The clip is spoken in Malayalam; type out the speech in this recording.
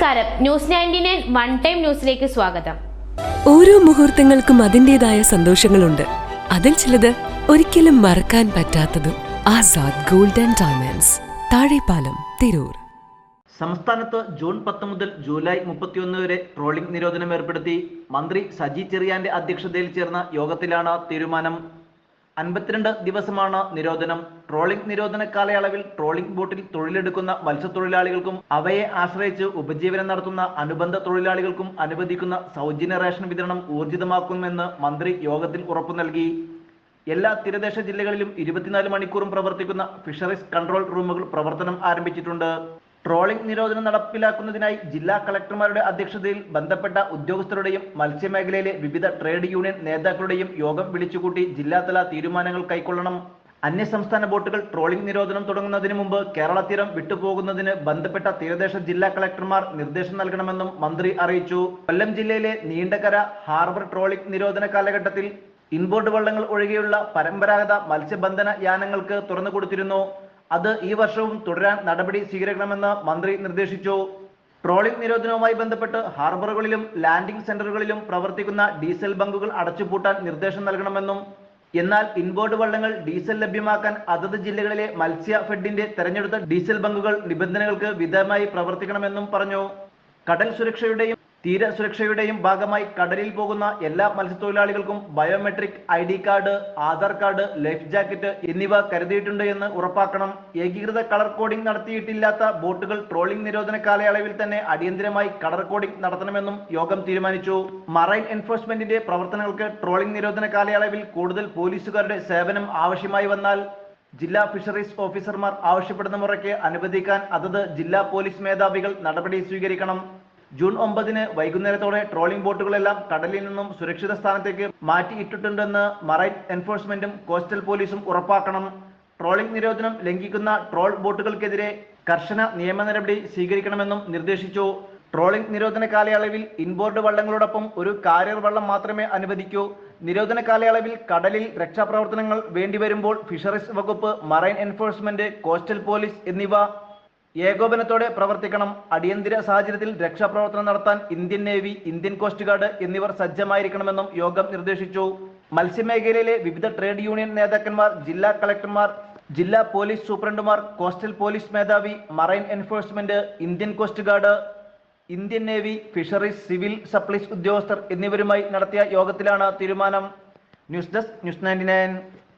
നമസ്കാരം, ന്യൂസ് 99 വൺ ടൈം ന്യൂസിലേക്ക് സ്വാഗതം. ഓരോ മുഹൂർത്തങ്ങൾക്കും അതിൻ്റെതായ സന്തോഷങ്ങളുണ്ട്. അതിൽ ചിലത് ഒരിക്കലും മറക്കാൻ പറ്റാത്തതും. Azad gold and diamonds, Thazhepalam, Tirur. സംസ്ഥാനത്ത് ജൂൺ 10 മുതൽ ജൂലൈ 31 വരെ ട്രോളിംഗ് നിരോധനം ഏർപ്പെടുത്തി. മന്ത്രി സജി ചെറിയാന്റെ അധ്യക്ഷതയിൽ ചേർന്ന യോഗത്തിലാണ് തീരുമാനം. 52 ദിവസമാണ് നിരോധനം. ട്രോളിംഗ് നിരോധന കാലയളവിൽ ട്രോളിംഗ് ബോട്ടിൽ തൊഴിലെടുക്കുന്ന മത്സ്യത്തൊഴിലാളികൾക്കും അവയെ ആശ്രയിച്ച് ഉപജീവനം നടത്തുന്ന അനുബന്ധ തൊഴിലാളികൾക്കും അനുവദിക്കുന്ന സൗജന്യ റേഷൻ വിതരണം ഊർജിതമാക്കുമെന്ന് മന്ത്രി യോഗത്തിൽ ഉറപ്പു നൽകി. എല്ലാ തീരദേശ ജില്ലകളിലും 24 മണിക്കൂറും പ്രവർത്തിക്കുന്ന ഫിഷറീസ് കൺട്രോൾ റൂമുകൾ പ്രവർത്തനം ആരംഭിച്ചിട്ടുണ്ട്. ട്രോളിംഗ് നിരോധനം നടപ്പിലാക്കുന്നതിനായി ജില്ലാ കളക്ടർമാരുടെ അധ്യക്ഷതയിൽ ബന്ധപ്പെട്ട ഉദ്യോഗസ്ഥരുടെയും മത്സ്യമേഖലയിലെ വിവിധ ട്രേഡ് യൂണിയൻ നേതാക്കളുടെയും യോഗം വിളിച്ചുകൂട്ടി ജില്ലാതല തീരുമാനങ്ങൾ കൈക്കൊള്ളണം. അന്യസംസ്ഥാന ബോട്ടുകൾ ട്രോളിംഗ് നിരോധനം തുടങ്ങുന്നതിന് മുമ്പ് കേരള തീരം വിട്ടുപോകുന്നതിന് ബന്ധപ്പെട്ട തീരദേശ ജില്ലാ കളക്ടർമാർ നിർദ്ദേശം നൽകണമെന്നും മന്ത്രി അറിയിച്ചു. കൊല്ലം ജില്ലയിലെ നീണ്ടകര ഹാർബർ ട്രോളിംഗ് നിരോധന കാലഘട്ടത്തിൽ ഇൻബോർഡ് വള്ളങ്ങൾ ഒഴികെയുള്ള പരമ്പരാഗത മത്സ്യബന്ധന യാനങ്ങൾക്ക് തുറന്നു കൊടുത്തിരുന്നു. അത് ഈ വർഷവും തുടരാൻ നടപടി സ്വീകരിക്കണമെന്ന് മന്ത്രി നിർദ്ദേശിച്ചു. ട്രോളിംഗ് നിരോധനവുമായി ബന്ധപ്പെട്ട് ഹാർബറുകളിലും ലാൻഡിംഗ് സെന്ററുകളിലും പ്രവർത്തിക്കുന്ന ഡീസൽ ബങ്കുകൾ അടച്ചുപൂട്ടാൻ നിർദ്ദേശം നൽകണമെന്നും, എന്നാൽ ഇൻബോർഡ് വള്ളങ്ങൾ ഡീസൽ ലഭ്യമാക്കാൻ അതത് ജില്ലകളിലെ മത്സ്യ ഫെഡിന്റെ തെരഞ്ഞെടുത്ത ഡീസൽ ബങ്കുകൾ നിബന്ധനകൾക്ക് വിധേയമായി പ്രവർത്തിക്കണമെന്നും പറഞ്ഞു. കടൽ സുരക്ഷയുടെയും തീര സുരക്ഷയുടെയും ഭാഗമായി കടലിൽ പോകുന്ന എല്ലാ മത്സ്യത്തൊഴിലാളികൾക്കും biometric ID card, Aadhaar card, life jacket എന്നിവ കരുതിയിട്ടുണ്ട് എന്ന് ഉറപ്പാക്കണം. ഏകീകൃത കളർ കോഡിംഗ് നടത്തിയിട്ടില്ലാത്ത ബോട്ടുകൾ ട്രോളിംഗ് നിരോധന കാലയളവിൽ തന്നെ അടിയന്തരമായി കളർ കോഡിംഗ് നടത്തണമെന്നും യോഗം തീരുമാനിച്ചു. മറൈൻ എൻഫോഴ്സ്മെന്റിന്റെ പ്രവർത്തനങ്ങൾക്ക് ട്രോളിംഗ് നിരോധന കാലയളവിൽ കൂടുതൽ പോലീസുകാരുടെ സേവനം ആവശ്യമായി വന്നാൽ ജില്ലാ ഫിഷറീസ് ഓഫീസർമാർ ആവശ്യപ്പെടുന്ന മുറയ്ക്ക് അനുവദിക്കാൻ അതത് ജില്ലാ പോലീസ് മേധാവികൾ നടപടി സ്വീകരിക്കണം. ജൂൺ 9 വൈകുന്നേരത്തോടെ ട്രോളിംഗ് ബോട്ടുകളെല്ലാം കടലിൽ നിന്നും സുരക്ഷിത സ്ഥാനത്തേക്ക് മാറ്റിയിട്ടിട്ടുണ്ടെന്ന് മറൈൻ എൻഫോഴ്സ്മെന്റും കോസ്റ്റൽ പോലീസും ഉറപ്പാക്കണം. ട്രോളിംഗ് നിരോധനം ലംഘിക്കുന്ന ട്രോൾ ബോട്ടുകൾക്കെതിരെ കർശന നിയമ നടപടി സ്വീകരിക്കണമെന്നും നിർദ്ദേശിച്ചു. ട്രോളിംഗ് നിരോധന കാലയളവിൽ ഇൻബോർഡ് വള്ളങ്ങളോടൊപ്പം ഒരു കാരിയർ വള്ളം മാത്രമേ അനുവദിക്കൂ. നിരോധന കാലയളവിൽ കടലിൽ രക്ഷാപ്രവർത്തനങ്ങൾ വേണ്ടിവരുമ്പോൾ ഫിഷറീസ് വകുപ്പ്, മറൈൻ എൻഫോഴ്സ്മെന്റ്, കോസ്റ്റൽ പോലീസ് എന്നിവ ഏകോപനത്തോടെ പ്രവർത്തിക്കണം. അടിയന്തര സാഹചര്യത്തിൽ രക്ഷാപ്രവർത്തനം നടത്താൻ Indian navy, Indian coast guard എന്നിവർ സജ്ജമായിരിക്കണമെന്നും യോഗം നിർദ്ദേശിച്ചു. മത്സ്യമേഖലയിലെ വിവിധ ട്രേഡ് യൂണിയൻ നേതാക്കന്മാർ, ജില്ലാ കളക്ടർമാർ, ജില്ലാ പോലീസ് സൂപ്രണ്ടുമാർ, കോസ്റ്റൽ പോലീസ് മേധാവി, marine enforcement, Indian coast guard, Indian navy, fisheries, civil supplies ഉദ്യോഗസ്ഥർ എന്നിവരുമായി നടത്തിയ യോഗത്തിലാണ് തീരുമാനം. News desk, news 99.